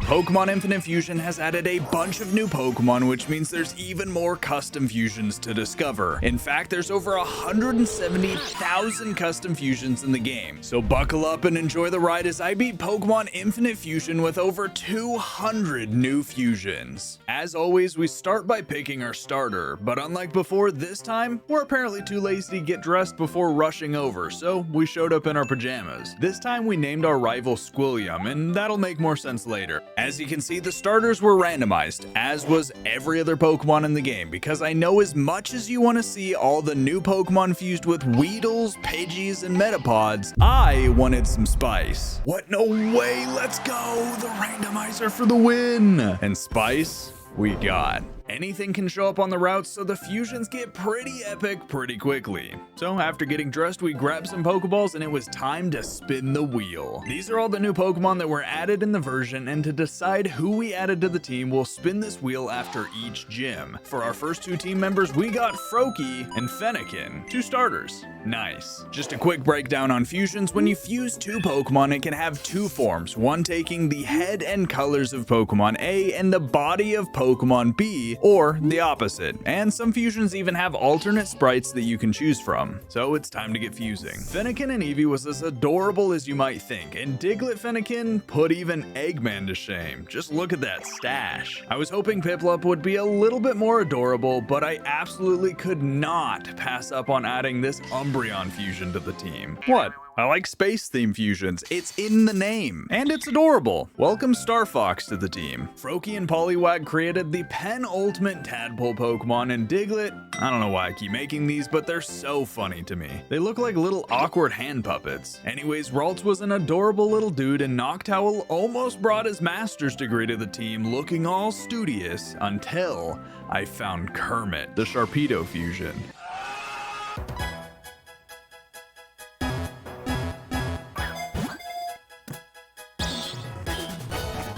Pokemon Infinite Fusion has added a bunch of new Pokemon, which means there's even more custom fusions to discover. In fact, there's over 170,000 custom fusions in the game. So buckle up and enjoy the ride as I beat Pokemon Infinite Fusion with over 200 new fusions. As always, we start by picking our starter, but unlike before, this time, we're apparently too lazy to get dressed before rushing over, so we showed up in our pajamas. This time we named our rival Squilliam, and that'll make more sense later. As you can see, the starters were randomized, as was every other Pokemon in the game, because I know as much as you want to see all the new Pokemon fused with Weedles, Pidgeys, and Metapods, I wanted some spice. What? No way, let's go! The randomizer for the win! And spice, we got. Anything can show up on the routes, so the fusions get pretty epic pretty quickly. So after getting dressed, we grabbed some Pokeballs and it was time to spin the wheel. These are all the new Pokemon that were added in the version, and to decide who we added to the team, we'll spin this wheel after each gym. For our first two team members, we got Froakie and Fennekin, two starters. Nice. Just a quick breakdown on fusions. When you fuse two Pokemon, it can have two forms, one taking the head and colors of Pokemon A and the body of Pokemon B, or the opposite. And some fusions even have alternate sprites that you can choose from. So it's time to get fusing. Fennekin and Eevee was as adorable as you might think, and Diglett Fennekin put even Eggman to shame. Just look at that stash. I was hoping Piplup would be a little bit more adorable, but I absolutely could not pass up on adding this Umbreon fusion to the team. What? I like space theme fusions. It's in the name. And it's adorable. Welcome Star Fox to the team. Froakie and Poliwag created the penultimate tadpole Pokemon, and Diglett, I don't know why I keep making these, but they're so funny to me. They look like little awkward hand puppets. Anyways, Ralts was an adorable little dude, and Noctowl almost brought his master's degree to the team looking all studious until I found Kermit, the Sharpedo fusion.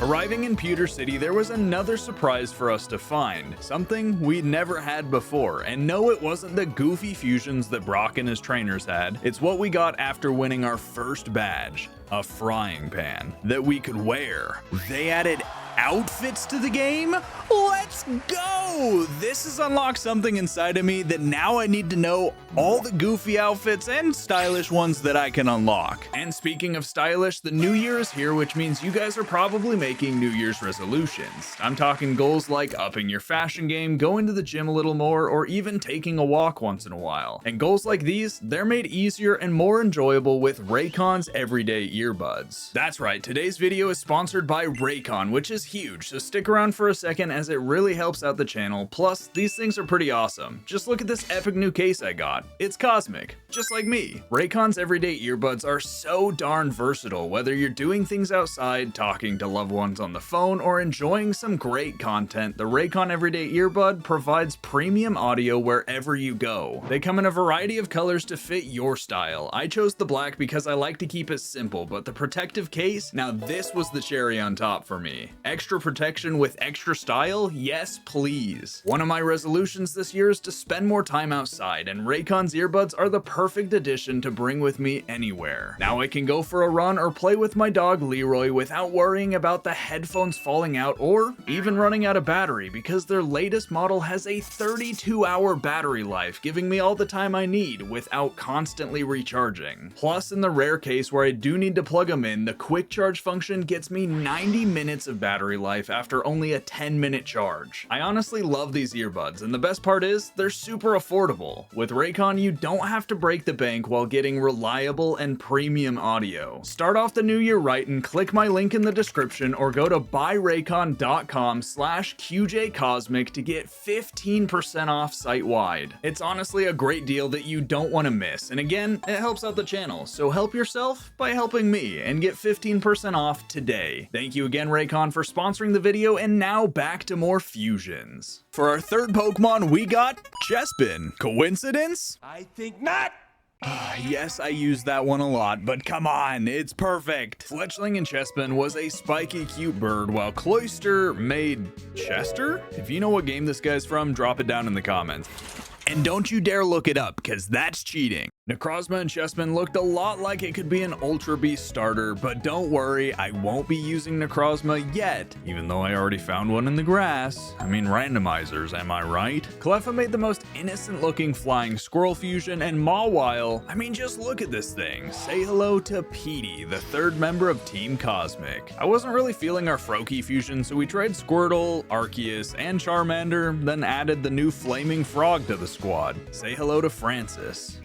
Arriving in Pewter City, there was another surprise for us to find, something we'd never had before, and no, it wasn't the goofy fusions that Brock and his trainers had. It's what we got after winning our first badge, a frying pan that we could wear. They added outfits to the game? Let's go! This has unlocked something inside of me that now I need to know all the goofy outfits and stylish ones that I can unlock. And speaking of stylish, the new year is here, which means you guys are probably making New Year's resolutions. I'm talking goals like upping your fashion game, going to the gym a little more, or even taking a walk once in a while. And goals like these, they're made easier and more enjoyable with Raycon's everyday earbuds. That's right, today's video is sponsored by Raycon, which is huge, so stick around for a second as it really helps out the channel. Plus, these things are pretty awesome. Just look at this epic new case I got. It's Cosmic, just like me. Raycon's everyday earbuds are so darn versatile, whether you're doing things outside, talking to loved ones on the phone, or enjoying some great content. The Raycon everyday earbud provides premium audio wherever you go. They come in a variety of colors to fit your style. I chose the black because I like to keep it simple, but the protective case, now this was the cherry on top for me. Extra protection with extra style? Yes, please. One of my resolutions this year is to spend more time outside, and Raycon's earbuds are the perfect addition to bring with me anywhere. Now I can go for a run or play with my dog Leroy without worrying about the headphones falling out or even running out of battery, because their latest model has a 32-hour battery life, giving me all the time I need without constantly recharging. Plus, in the rare case where I do need to plug them in, the quick charge function gets me 90 minutes of battery life after only a 10-minute charge. I honestly love these earbuds, and the best part is they're super affordable. With Raycon, you don't have to break the bank while getting reliable and premium audio. Start off the new year right and click my link in the description or go to buyraycon.com/QJCosmic to get 15% off site-wide. It's honestly a great deal that you don't want to miss, and again, it helps out the channel, so help yourself by helping me and get 15% off today. Thank you again, Raycon, for sponsoring the video, and now back to more fusions. For our third Pokemon, we got Chespin. Coincidence? I think not! Yes, I use that one a lot, but come on, it's perfect. Fletchling and Chespin was a spiky cute bird, while Cloyster made Chester? If you know what game this guy's from, drop it down in the comments. And don't you dare look it up, because that's cheating. Necrozma and Chessman looked a lot like it could be an Ultra Beast starter, but don't worry, I won't be using Necrozma yet, even though I already found one in the grass. I mean, randomizers, am I right? Cleffa made the most innocent looking flying squirrel fusion, and Mawile, I mean, just look at this thing. Say hello to Petey, the third member of Team Cosmic. I wasn't really feeling our Froakie fusion, so we tried Squirtle, Arceus, and Charmander, then added the new Flaming Frog to the squad. Say hello to Francis.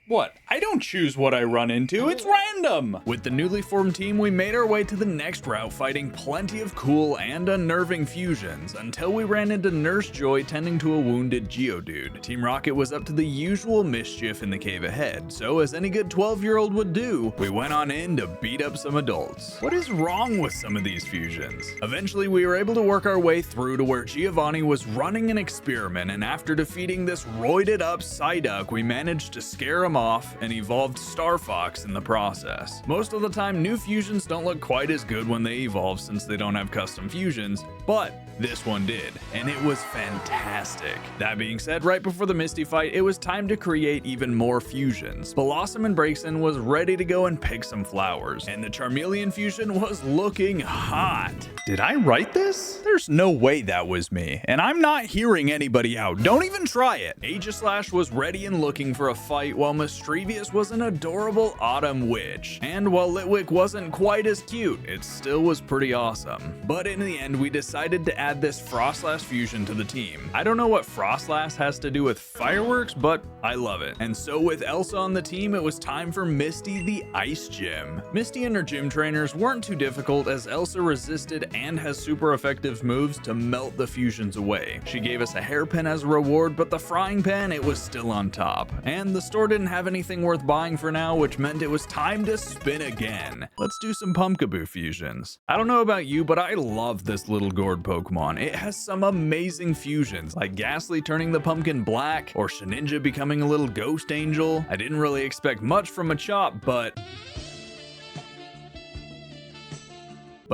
What? I don't choose what I run into, it's random! With the newly formed team, we made our way to the next route, fighting plenty of cool and unnerving fusions, until we ran into Nurse Joy tending to a wounded Geodude. Team Rocket was up to the usual mischief in the cave ahead, so as any good 12-year-old would do, we went on in to beat up some adults. What is wrong with some of these fusions? Eventually, we were able to work our way through to where Giovanni was running an experiment, and after defeating this roided up Psyduck, we managed to scare him off and evolved Star Fox in the process. Most of the time, new fusions don't look quite as good when they evolve since they don't have custom fusions, but this one did, and it was fantastic. That being said, right before the Misty fight, it was time to create even more fusions. Blossom and Braixen was ready to go and pick some flowers, and the Charmeleon fusion was looking hot. Did I write this? There's no way that was me, and I'm not hearing anybody out. Don't even try it. Aegislash was ready and looking for a fight, while Mischievous was an adorable autumn witch. And while Litwick wasn't quite as cute, it still was pretty awesome. But in the end, we decided to add this Frostlass fusion to the team. I don't know what Frostlass has to do with fireworks, but I love it. And so with Elsa on the team, it was time for Misty the Ice Gym. Misty and her gym trainers weren't too difficult, as Elsa resisted and has super effective moves to melt the fusions away. She gave us a hairpin as a reward, but the frying pan, it was still on top. And the store didn't have anything worth buying for now, which meant it was time to spin again. Let's do some Pumpkaboo fusions. I don't know about you, but I love this little gourd Pokemon. It has some amazing fusions, like Ghastly turning the pumpkin black, or Shedinja becoming a little ghost angel. I didn't really expect much from Machop, but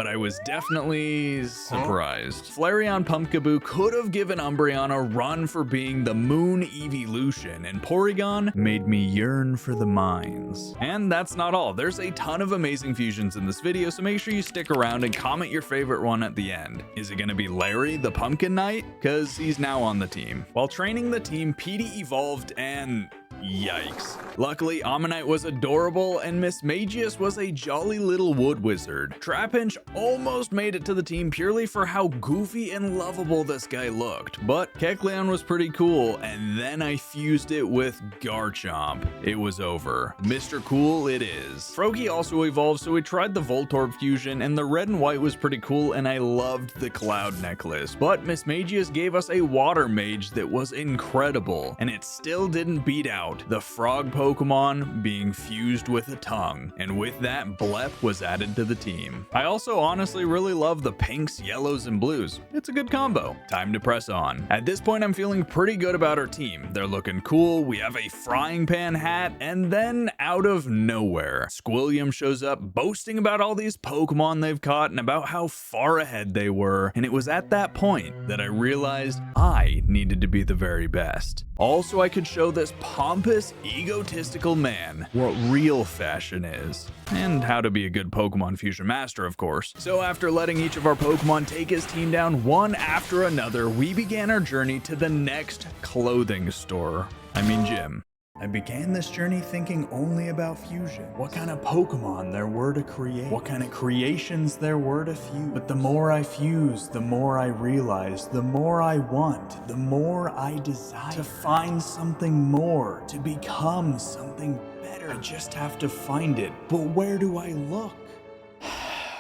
I was definitely surprised. Flareon Pumpkaboo could have given Umbreon a run for being the Moon Evolution, and Porygon made me yearn for the mines. And that's not all. There's a ton of amazing fusions in this video, so make sure you stick around and comment your favorite one at the end. Is it gonna be Larry, the Pumpkin Knight? Cause he's now on the team. While training the team, Petey evolved and yikes. Luckily, Ammonite was adorable, and Mismagius was a jolly little wood wizard. Trapinch almost made it to the team purely for how goofy and lovable this guy looked, but Kecleon was pretty cool, and then I fused it with Garchomp. It was over. Mr. Cool it is. Froakie also evolved, so we tried the Voltorb fusion, and the red and white was pretty cool, and I loved the Cloud Necklace, but Mismagius gave us a Water Mage that was incredible, and it still didn't beat out the frog Pokemon being fused with a tongue, and with that, Blep was added to the team. I also honestly really love the pinks, yellows, and blues. It's a good combo. Time to press on. At this point, I'm feeling pretty good about our team. They're looking cool, we have a frying pan hat, and then out of nowhere, Squilliam shows up boasting about all these Pokemon they've caught and about how far ahead they were, and it was at that point that I realized I needed to be the very best. Also, I could show this pompous, egotistical man what real fashion is, and how to be a good Pokemon Fusion Master, of course. So after letting each of our Pokemon take his team down one after another, we began our journey to the next clothing store. Gym. I began this journey thinking only about fusion. What kind of Pokemon there were to create. What kind of creations there were to fuse. But the more I fused, the more I realized, the more I want, the more I desire to find something more, to become something better. I just have to find it. But where do I look?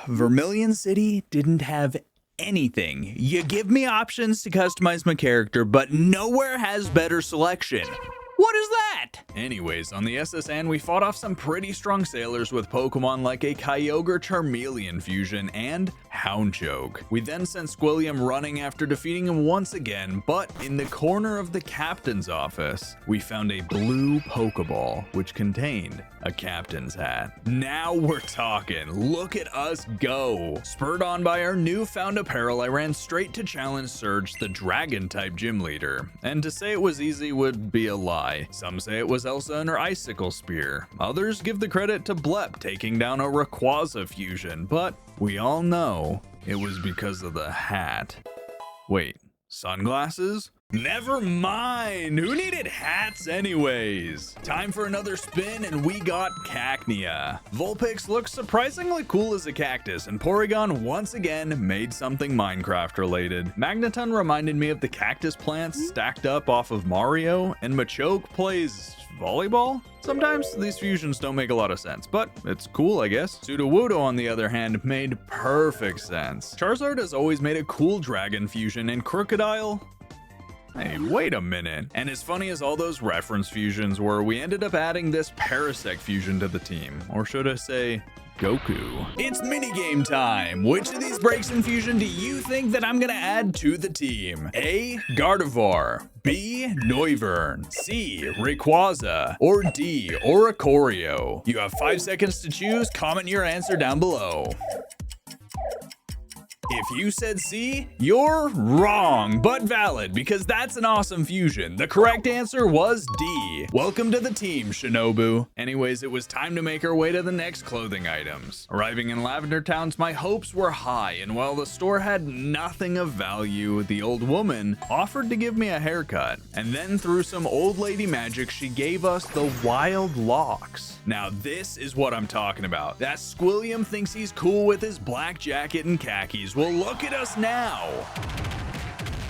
Vermilion City didn't have anything. You give me options to customize my character, but nowhere has better selection. What is that? hat! Anyways, on the SSN, we fought off some pretty strong sailors with Pokemon like a Kyogre Charmeleon fusion and Houndshoke. We then sent Squilliam running after defeating him once again, but in the corner of the captain's office, we found a blue Pokeball, which contained a captain's hat. Now we're talking. Look at us go. Spurred on by our newfound apparel, I ran straight to challenge Surge, the Dragon-type gym leader. And to say it was easy would be a lie. Some say it was Elsa and her Icicle Spear. Others give the credit to Blep taking down a Rayquaza fusion, but we all know it was because of the hat. Wait, sunglasses? Never mind! Who needed hats anyways? Time for another spin, and we got Cacnea. Vulpix looks surprisingly cool as a cactus, and Porygon once again made something Minecraft related. Magneton reminded me of the cactus plants stacked up off of Mario, and Machoke plays volleyball? Sometimes these fusions don't make a lot of sense, but it's cool, I guess. Sudowoodo, on the other hand, made perfect sense. Charizard has always made a cool dragon fusion, and Crocodile... Hey, wait a minute. And as funny as all those reference fusions were, we ended up adding this Parasect fusion to the team. Or should I say, Goku. It's minigame time! Which of these breaks in fusion do you think that I'm gonna add to the team? A. Gardevoir. B. Noivern. C. Rayquaza. Or D. Oricorio. You have 5 seconds to choose. Comment your answer down below. If you said C, you're wrong, but valid, because that's an awesome fusion. The correct answer was D. Welcome to the team, Shinobu. Anyways, it was time to make our way to the next clothing items. Arriving in Lavender Towns, my hopes were high, and while the store had nothing of value, the old woman offered to give me a haircut. And then through some old lady magic, she gave us the Wild Locks. Now this is what I'm talking about. That Squilliam thinks he's cool with his black jacket and khakis. Well, look at us now.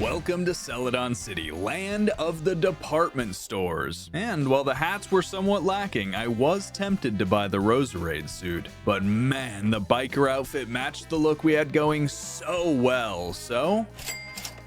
Welcome to Celadon City, land of the department stores. And while the hats were somewhat lacking, I was tempted to buy the Roserade suit. But man, the biker outfit matched the look we had going so well, so...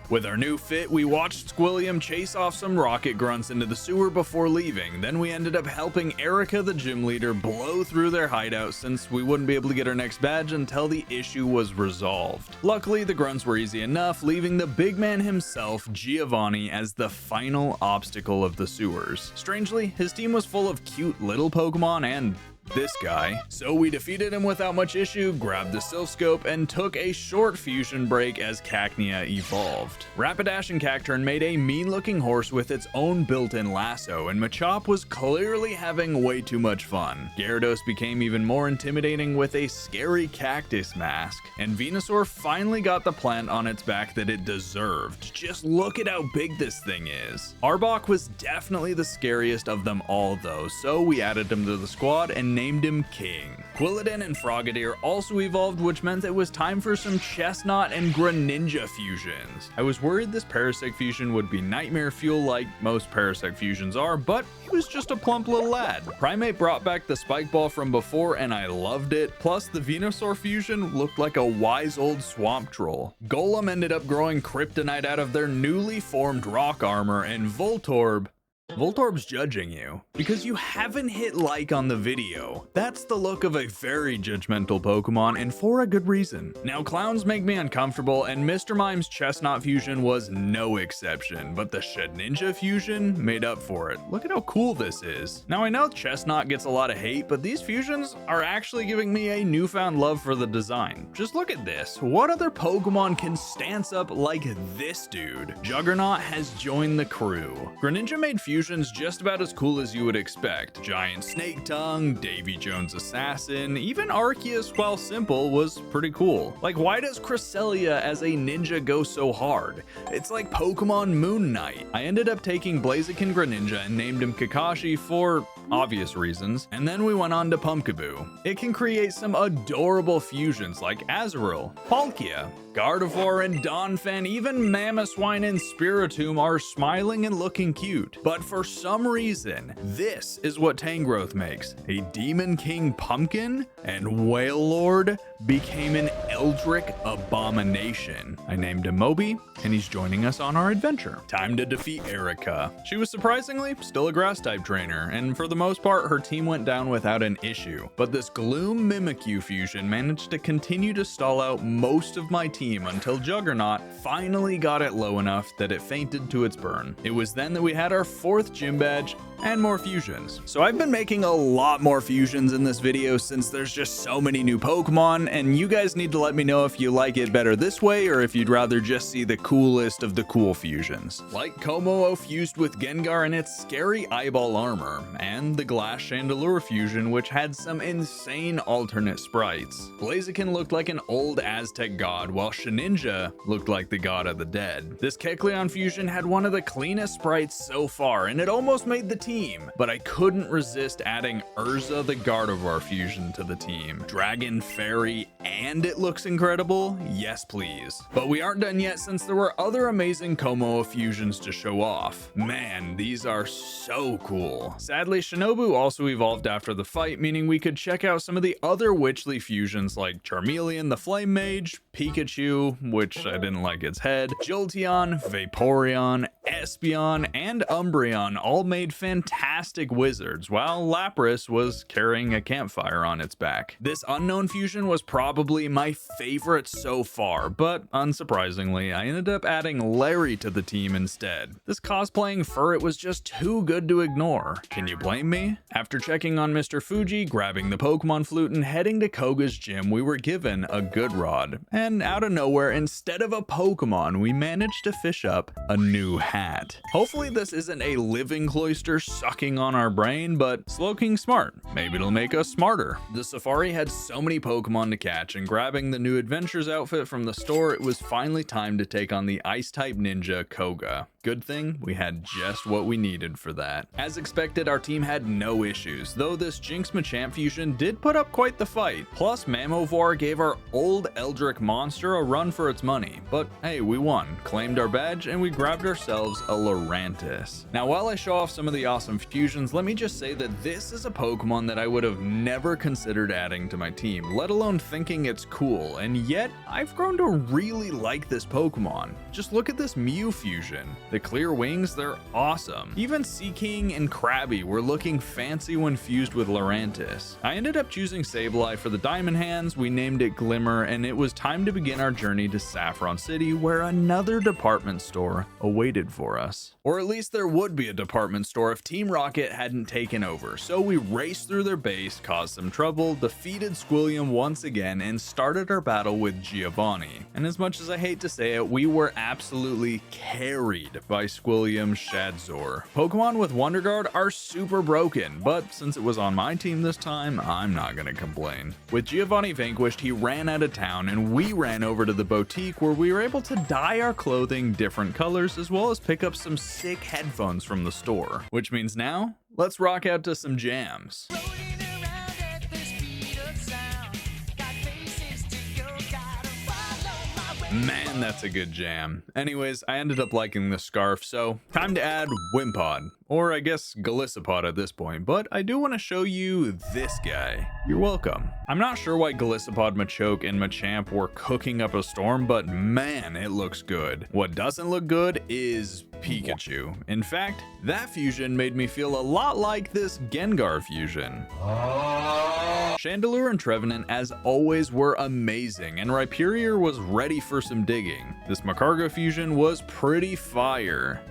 With our new fit, we watched Squilliam chase off some rocket grunts into the sewer before leaving. Then we ended up helping Erica, the gym leader, blow through their hideout since we wouldn't be able to get our next badge until the issue was resolved. Luckily, the grunts were easy enough, leaving the big man himself, Giovanni, as the final obstacle of the sewers. Strangely, his team was full of cute little Pokemon and this guy. So we defeated him without much issue, grabbed the Silph Scope, and took a short fusion break as Cacnea evolved. Rapidash and Cacturn made a mean-looking horse with its own built-in lasso, and Machop was clearly having way too much fun. Gyarados became even more intimidating with a scary cactus mask, and Venusaur finally got the plant on its back that it deserved. Just look at how big this thing is. Arbok was definitely the scariest of them all though, so we added him to the squad and named him King. Quilladin and Frogadier also evolved, which meant it was time for some Chestnut and Greninja fusions. I was worried this Parasect fusion would be nightmare fuel like most Parasect fusions are, but he was just a plump little lad. Primate brought back the Spike Ball from before and I loved it, plus the Venusaur fusion looked like a wise old swamp troll. Golem ended up growing Kryptonite out of their newly formed rock armor, and Voltorb's judging you because you haven't hit like on the video. That's the look of a very judgmental Pokemon, and for a good reason. Now, clowns make me uncomfortable, and Mr. Mime's Chestnut fusion was no exception, but the Shedinja fusion made up for it. Look at how cool this is. Now, I know Chestnut gets a lot of hate, but these fusions are actually giving me a newfound love for the design. Just look at this. What other Pokemon can stance up like this dude? Juggernaut has joined the crew. Greninja made fusions just about as cool as you would expect. Giant Snake Tongue, Davy Jones Assassin, even Arceus, while simple, was pretty cool. Like, why does Cresselia as a ninja go so hard? It's like Pokemon Moon Knight. I ended up taking Blaziken Greninja and named him Kakashi for obvious reasons, and then we went on to Pumpkaboo. It can create some adorable fusions like Azurill, Palkia, Gardevoir and Donphan, even Mamoswine and Spiritomb are smiling and looking cute. But for some reason, this is what Tangrowth makes. A Demon King Pumpkin, and Whale Lord became an Eldritch Abomination. I named him Moby, and he's joining us on our adventure. Time to defeat Erica. She was surprisingly still a Grass-type trainer, and for the most part, her team went down without an issue. But this Gloom Mimikyu fusion managed to continue to stall out most of my team until Juggernaut finally got it low enough that it fainted to its burn. It was then that we had our 4th gym badge and more fusions. So I've been making a lot more fusions in this video since there's just so many new Pokemon, and you guys need to let me know if you like it better this way or if you'd rather just see the coolest of the cool fusions. Like Komo fused with Gengar in its scary eyeball armor, and the Glass Chandelure fusion which had some insane alternate sprites. Blaziken looked like an old Aztec god, while Shedinja looked like the god of the dead. This Kecleon fusion had one of the cleanest sprites so far, and it almost made the team, but I couldn't resist adding Urza the Gardevoir fusion to the team. Dragon, Fairy, and it looks incredible? Yes please. But we aren't done yet since there were other amazing Komoa fusions to show off. Man, these are so cool. Sadly, Shinobu also evolved after the fight, meaning we could check out some of the other Witchly fusions like Charmeleon the Flame Mage, Pikachu, which I didn't like its head, Jolteon, Vaporeon, Espeon, and Umbreon all made fantastic wizards, while Lapras was carrying a campfire on its back. This unknown fusion was probably my favorite so far, but unsurprisingly, I ended up adding Larry to the team instead. This cosplaying Furret was just too good to ignore. Can you blame me? After checking on Mr. Fuji, grabbing the Pokemon flute, and heading to Koga's gym, we were given a good rod. And out of nowhere, instead of a Pokemon, we managed to fish up a new hat. Hopefully this isn't a living cloister sucking on our brain, but Slowking's smart. Maybe it'll make us smarter. The safari had so many Pokemon to catch, and grabbing the new Adventures outfit from the store, it was finally time to take on the Ice-type ninja Koga. Good thing we had just what we needed for that. As expected, our team had no issues, though this Jinx Machamp fusion did put up quite the fight. Plus, Mamovar gave our old Eldritch monster a run for its money. But hey, we won, claimed our badge, and we grabbed ourselves a Lurantis. Now, while I show off some of the awesome fusions, let me just say that this is a Pokemon that I would have never considered adding to my team, let alone thinking it's cool, and yet I've grown to really like this Pokemon. Just look at this Mew fusion. The clear wings, they're awesome. Even Seaking and Krabby were looking fancy when fused with Lurantis. I ended up choosing Sableye for the diamond hands, we named it Glimmer, and it was time to begin our journey to Saffron City, where another department store awaited for us. Or at least there would be a department store if Team Rocket hadn't taken over. So we raced through their base, caused some trouble, defeated Squilliam once again, and started our battle with Giovanni. And as much as I hate to say it, we were absolutely carried by Squilliam Shadzor. Pokemon with Wonder Guard are super broken, but since it was on my team this time, I'm not gonna complain. With Giovanni vanquished, he ran out of town, and we ran over to the boutique where we were able to dye our clothing different colors, as well as pick up some sick headphones from the store. Which means now, let's rock out to some jams. Man, that's a good jam. Anyways, I ended up liking this scarf, so time to add Wimpod. Or I guess Golisopod at this point, but I do want to show you this guy. You're welcome. I'm not sure why Golisopod, Machoke, and Machamp were cooking up a storm, but man, it looks good. What doesn't look good is Pikachu. In fact, that fusion made me feel a lot like this Gengar fusion. Chandelure and Trevenant, as always, were amazing, and Rhyperior was ready for some digging. This Macargo fusion was pretty fire.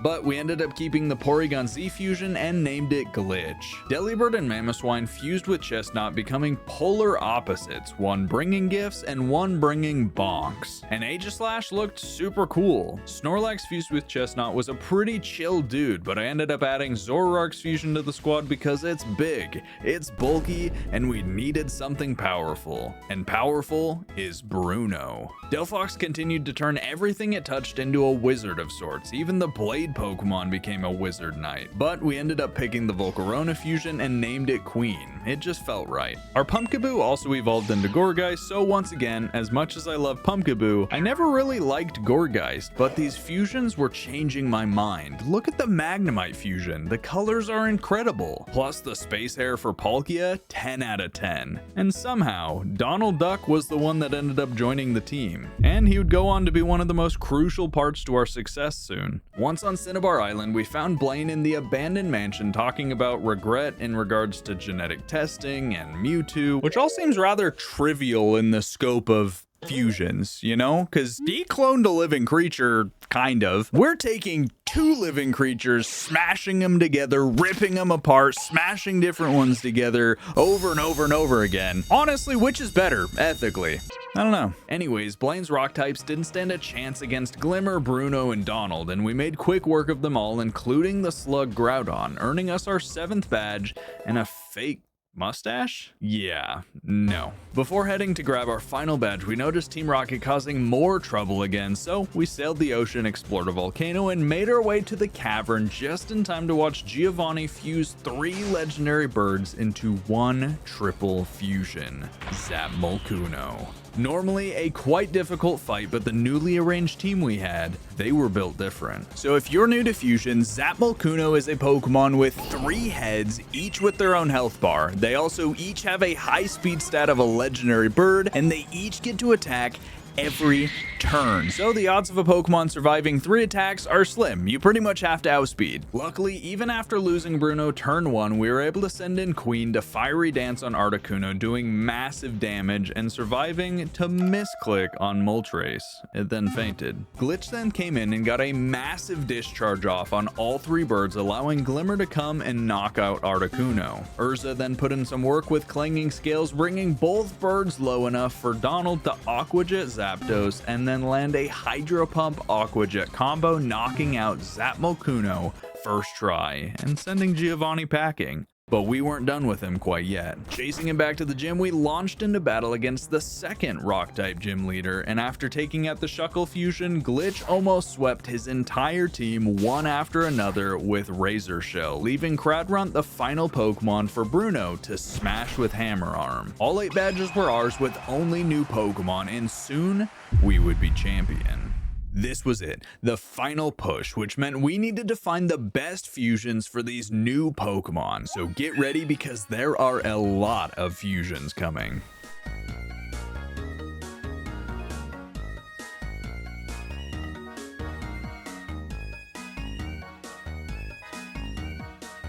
But we ended up keeping the Porygon Z fusion and named it Glitch. Delibird and Mamoswine fused with Chestnut, becoming polar opposites, one bringing gifts and one bringing bonks. And Aegislash looked super cool. Snorlax fused with Chestnut was a pretty chill dude, but I ended up adding Zoroark's fusion to the squad because it's big, it's bulky, and we needed something powerful. And powerful is Bruno. Delphox continued to turn everything it touched into a wizard of sorts, even the Blaze lead Pokemon became a Wizard Knight, but we ended up picking the Volcarona fusion and named it Queen. It just felt right. Our Pumpkaboo also evolved into Gourgeist, so once again, as much as I love Pumpkaboo, I never really liked Gourgeist, but these fusions were changing my mind. Look at the Magnemite fusion, the colors are incredible. Plus the Space Hair for Palkia, 10 out of 10. And somehow, Donald Duck was the one that ended up joining the team, and he would go on to be one of the most crucial parts to our success soon. Once on Cinnabar Island, we found Blaine in the abandoned mansion talking about regret in regards to genetic testing and Mewtwo, which all seems rather trivial in the scope of fusions, you know? Because he cloned a living creature, kind of. We're taking two living creatures, smashing them together, ripping them apart, smashing different ones together over and over and over again. Honestly, which is better, ethically? I don't know. Anyways, Blaine's rock types didn't stand a chance against Glimmer, Bruno, and Donald, and we made quick work of them all, including the slug Groudon, earning us our 7th badge and a fake mustache? Yeah, no. Before heading to grab our final badge, we noticed Team Rocket causing more trouble again, so we sailed the ocean, explored a volcano, and made our way to the cavern just in time to watch Giovanni fuse 3 legendary birds into one triple fusion. Zapmolkuno. Normally a quite difficult fight, but the newly arranged team we had, they were built different. So if you're new to Fusion, Zapmolkuno is a Pokemon with 3 heads, each with their own health bar. They also each have a high speed stat of a legendary bird, and they each get to attack every turn. So the odds of a Pokemon surviving 3 attacks are slim. You pretty much have to outspeed. Luckily, even after losing Bruno turn 1, we were able to send in Queen to Fiery Dance on Articuno, doing massive damage and surviving to misclick on Moltres. It then fainted. Glitch then came in and got a massive discharge off on all 3 birds, allowing Glimmer to come and knock out Articuno. Urza then put in some work with Clanging Scales, bringing both birds low enough for Donald to Aqua Jet Zapdos and then land a Hydro Pump Aqua Jet combo, knocking out Zapmolkuno first try and sending Giovanni packing. But we weren't done with him quite yet. Chasing him back to the gym, we launched into battle against the second Rock-type gym leader, and after taking out the Shuckle fusion, Glitch almost swept his entire team one after another with Razor Shell, leaving Cradrunt the final Pokemon for Bruno to smash with Hammer Arm. All 8 badges were ours with only new Pokemon, and soon we would be champion. This was it, the final push, which meant we needed to find the best fusions for these new Pokemon. So get ready because there are a lot of fusions coming.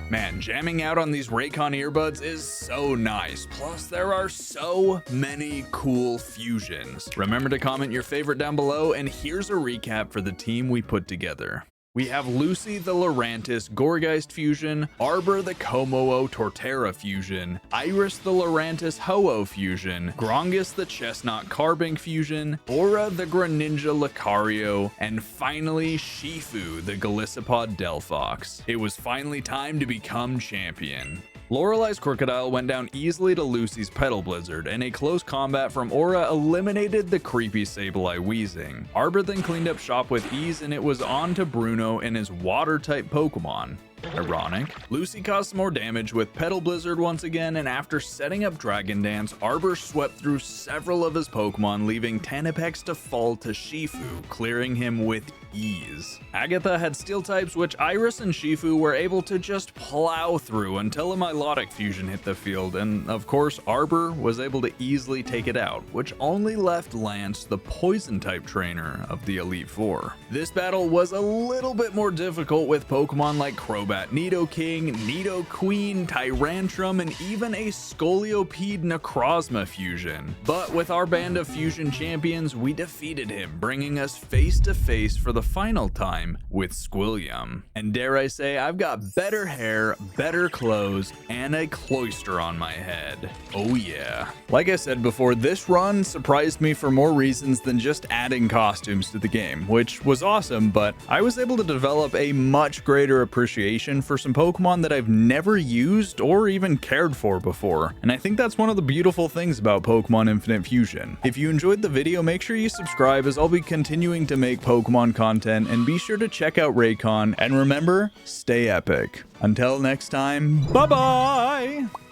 Man, jamming out on these Raycon earbuds is so nice. Plus, there are so many cool fusions. Remember to comment your favorite down below, and here's a recap for the team we put together. We have Lucy the Lurantis Gourgeist fusion, Arbor the Kommo-o Torterra fusion, Iris the Lurantis Ho-Oh fusion, Grongus the Chestnut Carbink fusion, Aura the Greninja Lucario, and finally Shifu the Golisopod Delphox. It was finally time to become champion. Lorelei's Crocodile went down easily to Lucy's Petal Blizzard, and a close combat from Aura eliminated the creepy Sableye Weezing. Arbor then cleaned up shop with ease, and it was on to Bruno and his Water-type Pokemon. Ironic. Lucy caused some more damage with Petal Blizzard once again, and after setting up Dragon Dance, Arbor swept through several of his Pokemon, leaving Tanapex to fall to Shifu, clearing him with ease. Agatha had Steel types, which Iris and Shifu were able to just plow through until a Milotic fusion hit the field, and of course Arbor was able to easily take it out, which only left Lance, the Poison type trainer of the Elite Four. This battle was a little bit more difficult with Pokemon like Crobat, Nidoking, Nidoqueen, Tyrantrum, and even a Scolipede Necrozma fusion. But with our band of fusion champions, we defeated him, bringing us face to face for the final time with Squilliam. And dare I say, I've got better hair, better clothes, and a cloister on my head. Oh yeah. Like I said before, this run surprised me for more reasons than just adding costumes to the game, which was awesome, but I was able to develop a much greater appreciation information for some Pokemon that I've never used or even cared for before. And I think that's one of the beautiful things about Pokemon Infinite Fusion. If you enjoyed the video, make sure you subscribe, as I'll be continuing to make Pokemon content, and be sure to check out Raycon, and remember, stay epic. Until next time, bye bye!